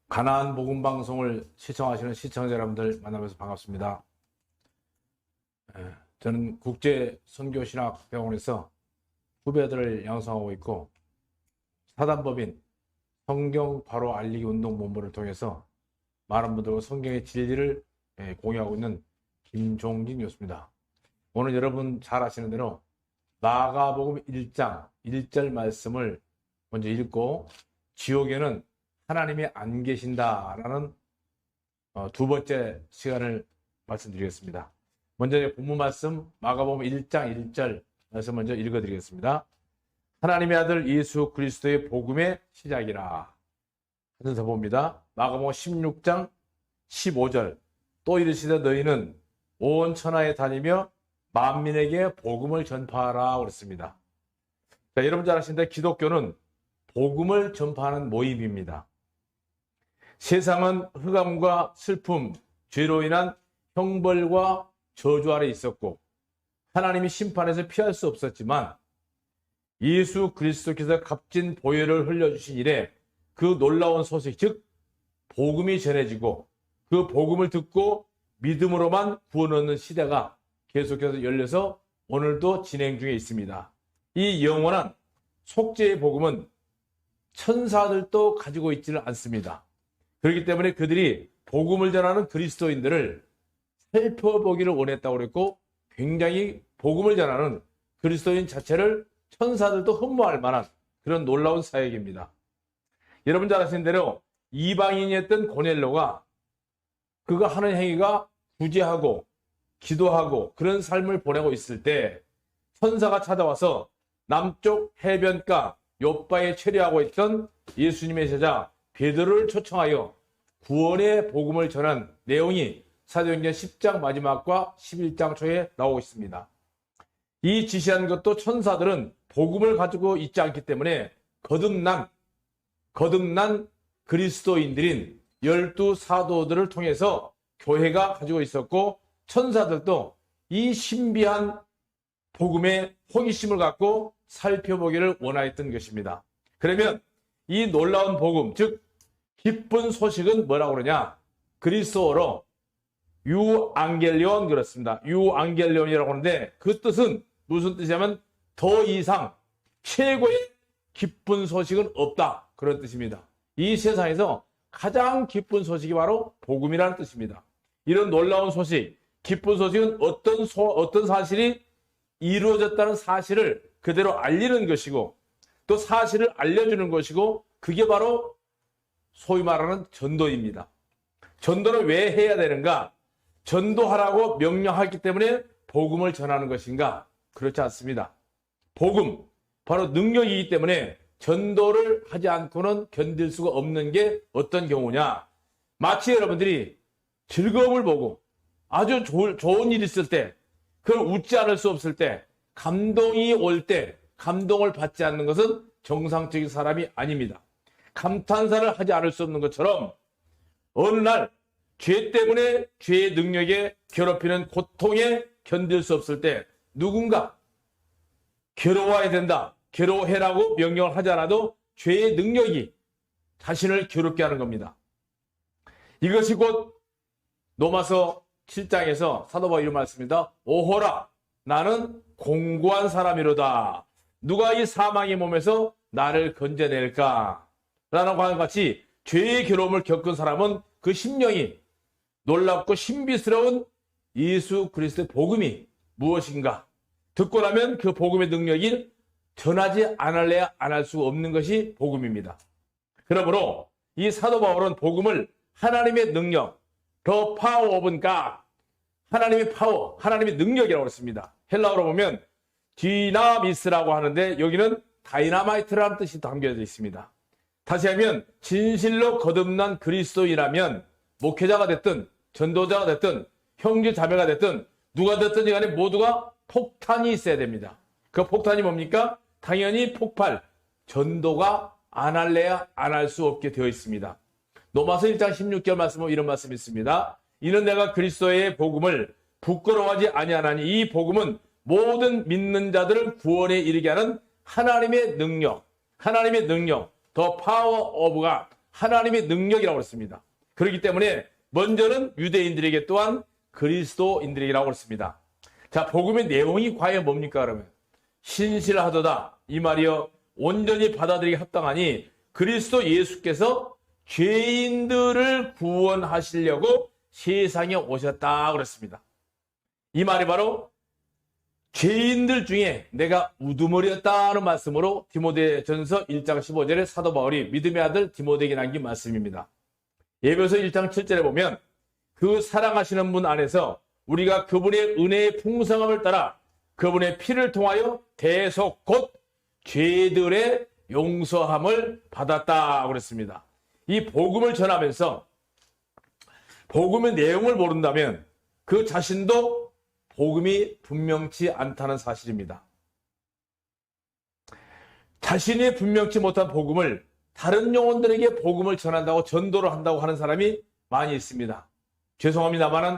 가나안 복음 방송을 시청하시는 시청자 여러분들 만나면서 반갑습니다. 저는 국제선교신학병원에서 후배들을 양성하고 있고 사단법인 성경 바로 알리기 운동본부를 통해서 많은 분들과 성경의 진리를 공유하고 있는 김종진 교수입니다. 오늘 여러분 잘 아시는 대로 마가복음 1장 1절 말씀을 먼저 읽고 지옥에는 하나님이 안 계신다라는 두 번째 시간을 말씀드리겠습니다. 먼저 본문 말씀 마가복음 1장 1절 말씀 먼저 읽어드리겠습니다. 하나님의 아들 예수 그리스도의 복음의 시작이라. 하면서 봅니다. 마가복음 16장 15절 또 이르시되 너희는 온 천하에 다니며 만민에게 복음을 전파하라 그랬습니다. 자, 여러분 잘 아시는데 기독교는 복음을 전파하는 모임입니다. 세상은 흑암과 슬픔, 죄로 인한 형벌과 저주 아래 있었고 하나님이 심판에서 피할 수 없었지만 예수 그리스도께서 값진 보혈을 흘려주신 이래 그 놀라운 소식, 즉 복음이 전해지고 그 복음을 듣고 믿음으로만 구원 얻는 시대가 계속해서 열려서 오늘도 진행 중에 있습니다. 이 영원한 속죄의 복음은 천사들도 가지고 있지는 않습니다. 그렇기 때문에 그들이 복음을 전하는 그리스도인들을 살펴보기를 원했다고 그랬고 굉장히 복음을 전하는 그리스도인 자체를 천사들도 흠모할 만한 그런 놀라운 사역입니다. 여러분 잘 아시는 대로 이방인이었던 고넬료가 그가 하는 행위가 구제하고 기도하고 그런 삶을 보내고 있을 때 천사가 찾아와서 남쪽 해변가 욥바에 체류하고 있던 예수님의 제자 베드로를 초청하여 구원의 복음을 전한 내용이 사도행전 10장 마지막과 11장 초에 나오고 있습니다. 이 지시한 것도 천사들은 복음을 가지고 있지 않기 때문에 거듭난 그리스도인들인 12사도들을 통해서 교회가 가지고 있었고 천사들도 이 신비한 복음의 호기심을 갖고 살펴보기를 원하였던 것입니다. 그러면 이 놀라운 복음, 즉 기쁜 소식은 뭐라고 그러냐? 그리스어로 유앙겔리온 그렇습니다. 유앙겔리온이라고 하는데 그 뜻은 무슨 뜻이냐면 더 이상 최고의 기쁜 소식은 없다. 그런 뜻입니다. 이 세상에서 가장 기쁜 소식이 바로 복음이라는 뜻입니다. 이런 놀라운 소식, 기쁜 소식은 어떤 사실이 이루어졌다는 사실을 그대로 알리는 것이고 또 사실을 알려주는 것이고 그게 바로 소위 말하는 전도입니다. 전도를 왜 해야 되는가? 전도하라고 명령하기 때문에 복음을 전하는 것인가? 그렇지 않습니다. 복음, 바로 능력이기 때문에 전도를 하지 않고는 견딜 수가 없는 게 어떤 경우냐? 마치 여러분들이 즐거움을 보고 아주 좋은 일이 있을 때 그걸 웃지 않을 수 없을 때 감동이 올 때 감동을 받지 않는 것은 정상적인 사람이 아닙니다. 감탄사를 하지 않을 수 없는 것처럼 어느 날 죄 때문에 죄의 능력에 괴롭히는 고통에 견딜 수 없을 때 누군가 괴로워야 된다, 괴로워해라고 명령을 하지 않아도 죄의 능력이 자신을 괴롭게 하는 겁니다. 이것이 곧 로마서 7장에서 사도 바울이 이런 말씀입니다. 오호라 나는 공고한 사람이로다. 누가 이 사망의 몸에서 나를 건져낼까? 라는 것과 같이 죄의 괴로움을 겪은 사람은 그 심령이 놀랍고 신비스러운 예수 그리스도의 복음이 무엇인가? 듣고 나면 그 복음의 능력이 전하지 않을래야 안 할 수 없는 것이 복음입니다. 그러므로 이 사도 바울은 복음을 하나님의 능력, the power of God, 하나님의 파워, 하나님의 능력이라고 했습니다. 헬라어로 보면 디나미스라고 하는데 여기는 다이나마이트라는 뜻이 담겨져 있습니다. 다시 하면 진실로 거듭난 그리스도인이라면 목회자가 됐든 전도자가 됐든 형제 자매가 됐든 누가 됐든 간에 모두가 폭탄이 있어야 됩니다. 그 폭탄이 뭡니까? 당연히 폭발, 전도가 안 할래야 안 할 수 없게 되어 있습니다. 로마서 1장 16절 말씀은 이런 말씀이 있습니다. 이는 내가 그리스도의 복음을 부끄러워하지 아니하나니 이 복음은 모든 믿는 자들을 구원에 이르게 하는 하나님의 능력, the power of God, 하나님의 능력이라고 했습니다. 그렇기 때문에 먼저는 유대인들에게 또한 그리스도인들에게라고 했습니다. 자, 복음의 내용이 과연 뭡니까? 그러면 신실하도다 이 말이여 온전히 받아들이기 합당하니 그리스도 예수께서 죄인들을 구원하시려고 세상에 오셨다 그랬습니다. 이 말이 바로 죄인들 중에 내가 우두머리였다는 말씀으로 디모데전서 1장 15절에 사도 바울이 믿음의 아들 디모데에게 남긴 말씀입니다. 에베소 1장 7절에 보면 그 사랑하시는 분 안에서 우리가 그분의 은혜의 풍성함을 따라 그분의 피를 통하여 대속 곧 죄들의 용서함을 받았다 그랬습니다. 이 복음을 전하면서 복음의 내용을 모른다면 그 자신도 복음이 분명치 않다는 사실입니다. 자신이 분명치 못한 복음을 다른 영혼들에게 복음을 전한다고 전도를 한다고 하는 사람이 많이 있습니다. 죄송합니다만은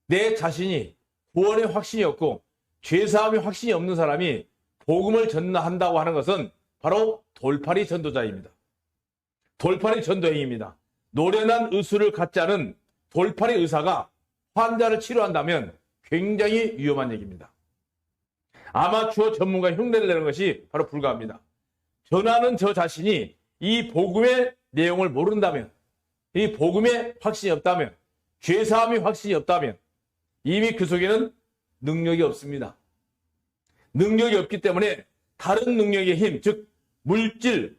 내 자신이 구원의 확신이 없고 죄사함의 확신이 없는 사람이 복음을 전한다고 하는 것은 바로 돌팔이 전도자입니다. 돌팔이 전도행위입니다. 노련한 의술을 갖지 않은 돌팔이 의사가 환자를 치료한다면 굉장히 위험한 얘기입니다. 아마추어 전문가 흉내를 내는 것이 바로 불가합니다. 전하는 저 자신이 이 복음의 내용을 모른다면, 이 복음의 확신이 없다면, 죄사함의 확신이 없다면 이미 그 속에는 능력이 없습니다. 능력이 없기 때문에 다른 능력의 힘, 즉 물질,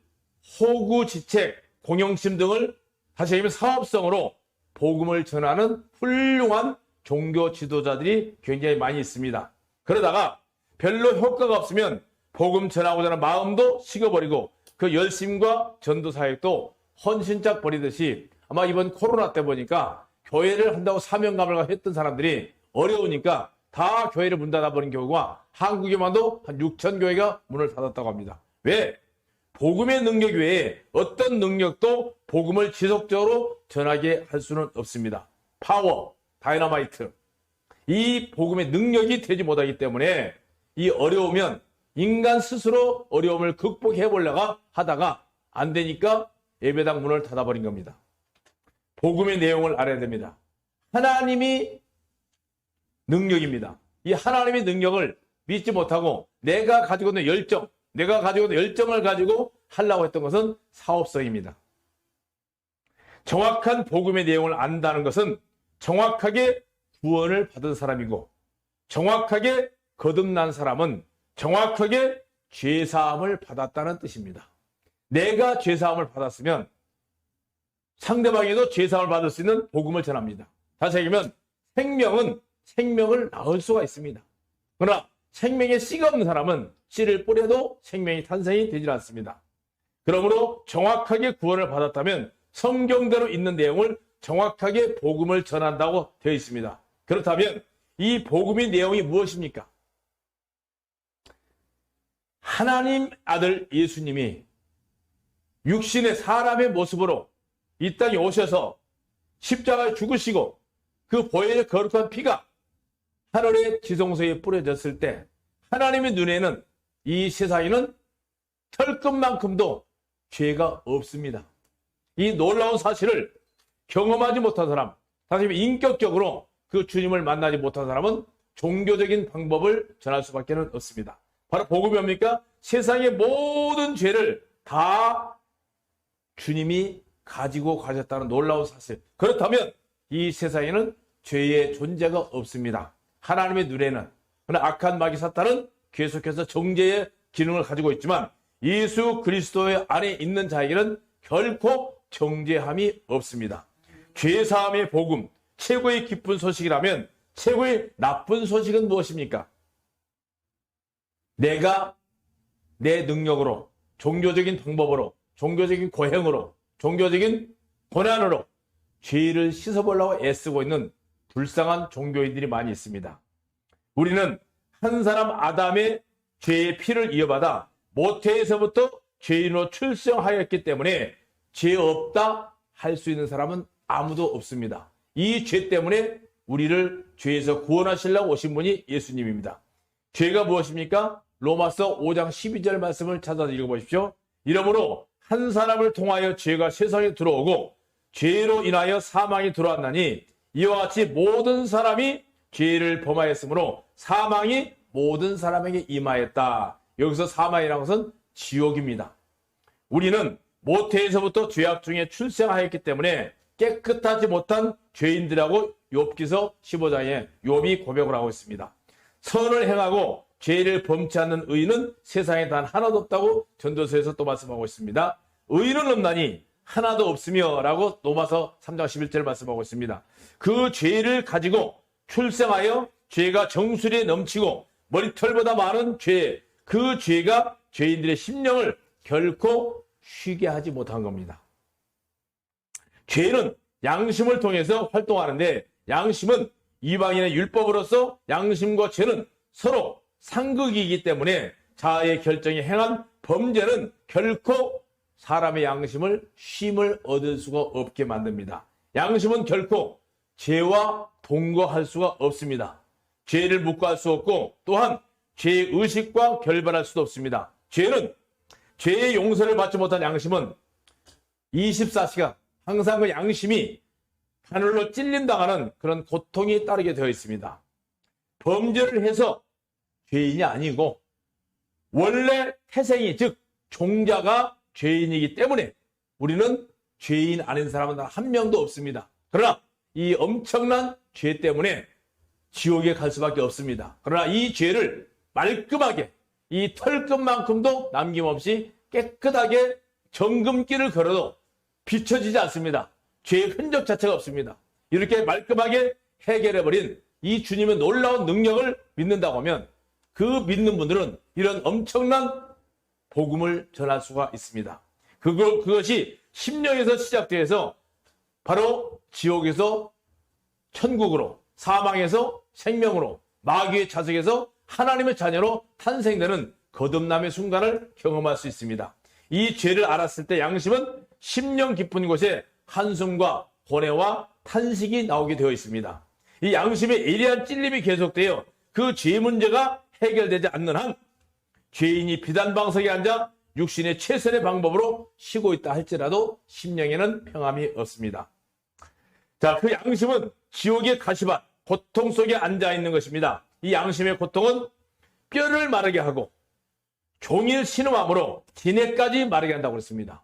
호구지책, 공영심 등을 다시 얘기하면 사업성으로 복음을 전하는 훌륭한 종교 지도자들이 굉장히 많이 있습니다. 그러다가 별로 효과가 없으면 복음 전하고자 하는 마음도 식어버리고 그 열심과 전도 사역도 헌신짝 버리듯이 아마 이번 코로나 때 보니까 교회를 한다고 사명감을 했던 사람들이 어려우니까 다 교회를 문 닫아버린 경우가 한국에만도 한 6천 교회가 문을 닫았다고 합니다. 왜? 복음의 능력 외에 어떤 능력도 복음을 지속적으로 전하게 할 수는 없습니다. 파워, 다이너마이트. 이 복음의 능력이 되지 못하기 때문에 이 어려우면 인간 스스로 어려움을 극복해 보려고 하다가 안 되니까 예배당 문을 닫아버린 겁니다. 복음의 내용을 알아야 됩니다. 하나님이 능력입니다. 이 하나님의 능력을 믿지 못하고 내가 가지고 있는 열정, 내가 가지고 있는 열정을 가지고 하려고 했던 것은 사업성입니다. 정확한 복음의 내용을 안다는 것은 정확하게 구원을 받은 사람이고 정확하게 거듭난 사람은 정확하게 죄사함을 받았다는 뜻입니다. 내가 죄사함을 받았으면 상대방에도 죄사함을 받을 수 있는 복음을 전합니다. 다시 얘기하면 생명은 생명을 낳을 수가 있습니다. 그러나 생명에 씨가 없는 사람은 씨를 뿌려도 생명이 탄생이 되질 않습니다. 그러므로 정확하게 구원을 받았다면 성경대로 있는 내용을 정확하게 복음을 전한다고 되어 있습니다. 그렇다면 이 복음의 내용이 무엇입니까? 하나님 아들 예수님이 육신의 사람의 모습으로 이 땅에 오셔서 십자가에 죽으시고 그 보혈의 거룩한 피가 하늘의 지성소에 뿌려졌을 때 하나님의 눈에는 이 세상에는 털끝만큼도 죄가 없습니다. 이 놀라운 사실을 경험하지 못한 사람, 다시 말해 인격적으로 그 주님을 만나지 못한 사람은 종교적인 방법을 전할 수밖에 없습니다. 바로 복음이 뭡니까? 세상의 모든 죄를 다 주님이 가지고 가셨다는 놀라운 사실. 그렇다면 이 세상에는 죄의 존재가 없습니다. 하나님의 눈에는. 그러나 악한 마귀 사탄은 계속해서 정죄의 기능을 가지고 있지만 예수 그리스도의 안에 있는 자에게는 결코 정죄함이 없습니다. 죄사함의 복음, 최고의 기쁜 소식이라면 최고의 나쁜 소식은 무엇입니까? 내가 내 능력으로, 종교적인 방법으로, 종교적인 고행으로, 종교적인 고난으로 죄를 씻어보려고 애쓰고 있는 불쌍한 종교인들이 많이 있습니다. 우리는 한 사람 아담의 죄의 피를 이어받아 모태에서부터 죄인으로 출생하였기 때문에 죄 없다 할 수 있는 사람은 아무도 없습니다. 이 죄 때문에 우리를 죄에서 구원하시려고 오신 분이 예수님입니다. 죄가 무엇입니까? 로마서 5장 12절 말씀을 찾아서 읽어보십시오. 이러므로 한 사람을 통하여 죄가 세상에 들어오고 죄로 인하여 사망이 들어왔나니 이와 같이 모든 사람이 죄를 범하였으므로 사망이 모든 사람에게 임하였다. 여기서 사망이라는 것은 지옥입니다. 우리는 모태에서부터 죄악 중에 출생하였기 때문에 깨끗하지 못한 죄인들하고 욥기서 15장에 욥이 고백을 하고 있습니다. 선을 행하고 죄를 범치 않는 의인은 세상에 단 하나도 없다고 전도서에서 또 말씀하고 있습니다. 의인은 없나니 하나도 없으며 라고 로마서 3장 11절 말씀하고 있습니다. 그 죄를 가지고 출생하여 죄가 정수리에 넘치고 머리털보다 많은 죄, 그 죄가 죄인들의 심령을 결코 쉬게 하지 못한 겁니다. 죄는 양심을 통해서 활동하는데 양심은 이방인의 율법으로서 양심과 죄는 서로 상극이기 때문에 자아의 결정이 행한 범죄는 결코 사람의 양심을 쉼을 얻을 수가 없게 만듭니다. 양심은 결코 죄와 동거할 수가 없습니다. 죄를 묵과할 수 없고 또한 죄의 의식과 결별할 수도 없습니다. 죄는 죄의 용서를 받지 못한 양심은 24시간 항상 그 양심이 하늘로 찔림당하는 그런 고통이 따르게 되어 있습니다. 범죄를 해서 죄인이 아니고 원래 태생이 즉 종자가 죄인이기 때문에 우리는 죄인 아닌 사람은 한 명도 없습니다. 그러나 이 엄청난 죄 때문에 지옥에 갈 수밖에 없습니다. 그러나 이 죄를 말끔하게 이 털끝만큼도 남김없이 깨끗하게 정금길을 걸어도 비춰지지 않습니다. 죄의 흔적 자체가 없습니다. 이렇게 말끔하게 해결해버린 이 주님의 놀라운 능력을 믿는다고 하면 그 믿는 분들은 이런 엄청난 복음을 전할 수가 있습니다. 그것이 심령에서 시작돼서 바로 지옥에서 천국으로, 사망에서 생명으로, 마귀의 자석에서 하나님의 자녀로 탄생되는 거듭남의 순간을 경험할 수 있습니다. 이 죄를 알았을 때 양심은 심령 깊은 곳에 한숨과 고뇌와 탄식이 나오게 되어 있습니다. 이 양심의 예리한 찔림이 계속되어 그 죄 문제가 해결되지 않는 한 죄인이 비단방석에 앉아 육신의 최선의 방법으로 쉬고 있다 할지라도 심령에는 평안이 없습니다. 자, 그 양심은 지옥의 가시밭, 고통 속에 앉아 있는 것입니다. 이 양심의 고통은 뼈를 마르게 하고 종일 신음함으로 지네까지 마르게 한다고 그랬습니다.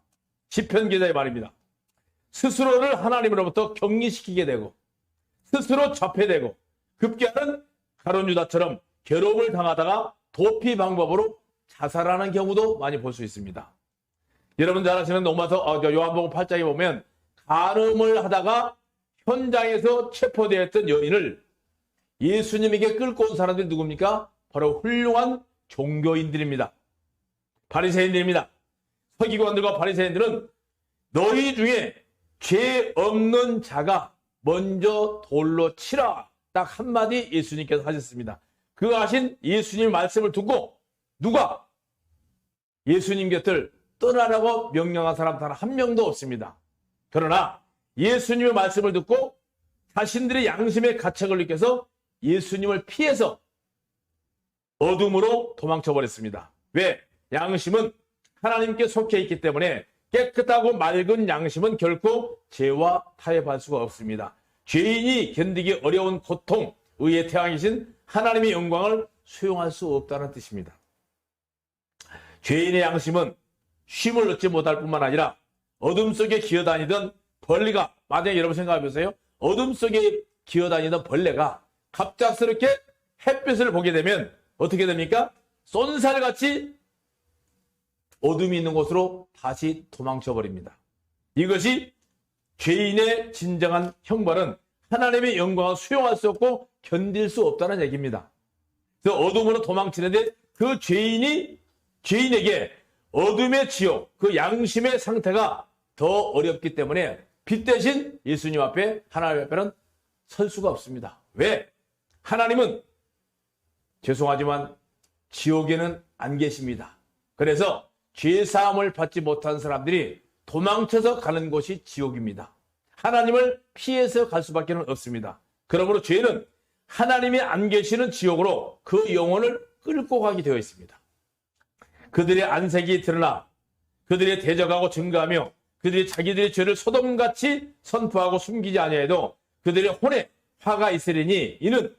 시편 기자의 말입니다. 스스로를 하나님으로부터 격리시키게 되고 스스로 자폐되고 급기야는 가룟 유다처럼 괴로움을 당하다가 도피 방법으로 자살하는 경우도 많이 볼 수 있습니다. 여러분 잘 아시는 요한복음 8장에 보면 간음을 하다가 현장에서 체포되었던 여인을 예수님에게 끌고 온 사람들이 누굽니까? 바로 훌륭한 종교인들입니다. 바리새인들입니다. 서기관들과 바리새인들은 너희 중에 죄 없는 자가 먼저 돌로 치라 딱 한마디 예수님께서 하셨습니다. 그 하신 예수님 말씀을 듣고 누가 예수님 곁을 떠나라고 명령한 사람 단 한 명도 없습니다. 그러나 예수님의 말씀을 듣고 자신들의 양심의 가책을 느껴서 예수님을 피해서 어둠으로 도망쳐 버렸습니다. 왜? 양심은 하나님께 속해 있기 때문에 깨끗하고 맑은 양심은 결코 죄와 타협할 수가 없습니다. 죄인이 견디기 어려운 고통, 의에 태양이신 하나님의 영광을 수용할 수 없다는 뜻입니다. 죄인의 양심은 쉼을 얻지 못할 뿐만 아니라 어둠 속에 기어다니던 벌레가, 만약에 여러분 생각해 보세요. 어둠 속에 기어다니던 벌레가 갑작스럽게 햇빛을 보게 되면 어떻게 됩니까? 쏜살같이 어둠이 있는 곳으로 다시 도망쳐 버립니다. 이것이 죄인의 진정한 형벌은 하나님의 영광을 수용할 수 없고 견딜 수 없다는 얘기입니다. 그래서 어둠으로 도망치는데 그 죄인에게 어둠의 지옥, 그 양심의 상태가 더 어렵기 때문에 빛 대신 예수님 앞에, 하나님 앞에는 설 수가 없습니다. 왜? 하나님은 죄송하지만 지옥에는 안 계십니다. 그래서 죄사함을 받지 못한 사람들이 도망쳐서 가는 곳이 지옥입니다. 하나님을 피해서 갈 수밖에 없습니다. 그러므로 죄는 하나님이 안 계시는 지옥으로 그 영혼을 끌고 가게 되어 있습니다. 그들의 안색이 드러나 그들이 대적하고 증거하며 그들이 자기들의 죄를 소돔같이 선포하고 숨기지 아니하여도 그들의 혼에 화가 있으리니 이는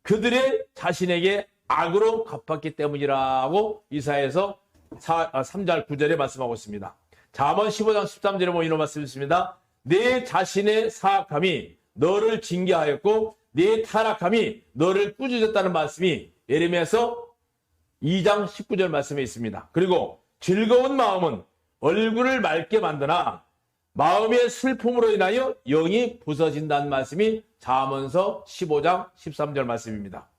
그들의 자신에게 악으로 갚았기 때문이라고 이사야에서 3절 9절에 말씀하고 있습니다. 잠언 15장 13절에 보면 이런 말씀이 있습니다. 내 자신의 사악함이 너를 징계하였고 내 타락함이 너를 꾸짖었다는 말씀이 예레미야서 2장 19절 말씀에 있습니다. 그리고 즐거운 마음은 얼굴을 맑게 만드나 마음의 슬픔으로 인하여 영이 부서진다는 말씀이 잠언서 15장 13절 말씀입니다.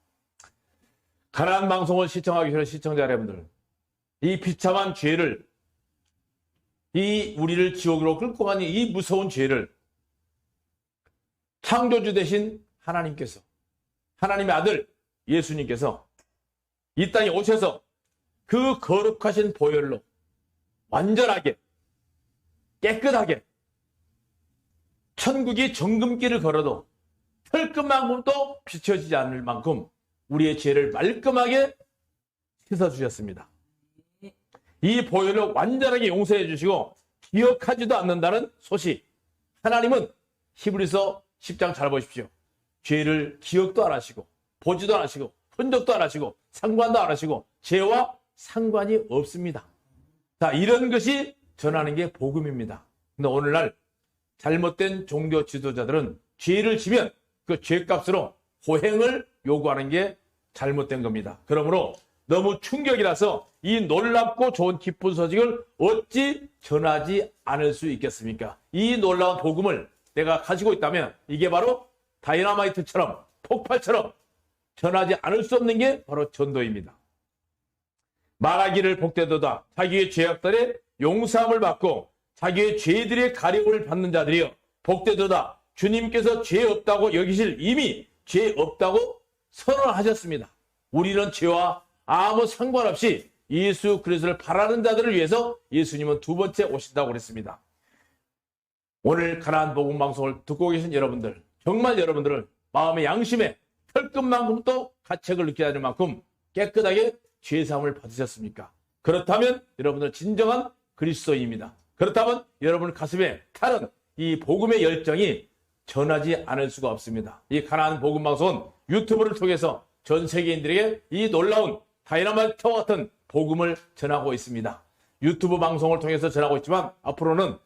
가나안 방송을 시청하기 전에 시청자 여러분들, 이 비참한 죄를, 이 우리를 지옥으로 끌고 가는 이 무서운 죄를 창조주 되신 하나님께서, 하나님의 아들 예수님께서 이 땅에 오셔서 그 거룩하신 보혈로 완전하게 깨끗하게 천국이 정금길을 걸어도 털끝만큼도 비춰지지 않을 만큼 우리의 죄를 말끔하게 씻어주셨습니다. 이 보혈로 완전하게 용서해 주시고 기억하지도 않는다는 소식. 하나님은 히브리서 10장 잘 보십시오. 죄를 기억도 안 하시고 보지도 안 하시고 흔적도 안 하시고 상관도 안 하시고 죄와 상관이 없습니다. 자, 이런 것이 전하는 게 복음입니다. 근데 오늘날 잘못된 종교 지도자들은 죄를 지면 그 죄값으로 호행을 요구하는 게 잘못된 겁니다. 그러므로 너무 충격이라서 이 놀랍고 좋은 기쁜 소식을 어찌 전하지 않을 수 있겠습니까? 이 놀라운 복음을 내가 가지고 있다면 이게 바로 다이너마이트처럼 폭발처럼 전하지 않을 수 없는 게 바로 전도입니다. 말하기를 복되도다. 자기의 죄악들의 용서함을 받고 자기의 죄들의 가려움을 받는 자들이여 복되도다. 주님께서 죄 없다고 여기실 이미 죄 없다고 선언하셨습니다. 우리는 죄와 아무 상관없이 예수 그리스도를 바라는 자들을 위해서 예수님은 두 번째 오신다고 그랬습니다. 오늘 가나안 복음 방송을 듣고 계신 여러분들, 정말 여러분들은 마음의 양심에 털끝만큼도 가책을 느끼지 않을 만큼 깨끗하게 죄사함을 받으셨습니까? 그렇다면 여러분은 진정한 그리스도인입니다. 그렇다면 여러분 가슴에 타는 이 복음의 열정이 전하지 않을 수가 없습니다. 이 가나안 복음 방송은 유튜브를 통해서 전 세계인들에게 이 놀라운 다이너마이트와 같은 복음을 전하고 있습니다. 유튜브 방송을 통해서 전하고 있지만 앞으로는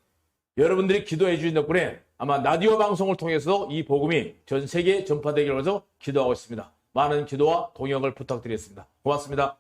여러분들이 기도해 주신 덕분에 아마 라디오 방송을 통해서 이 복음이 전 세계에 전파되기 위해서 기도하고 있습니다. 많은 기도와 동역을 부탁드리겠습니다. 고맙습니다.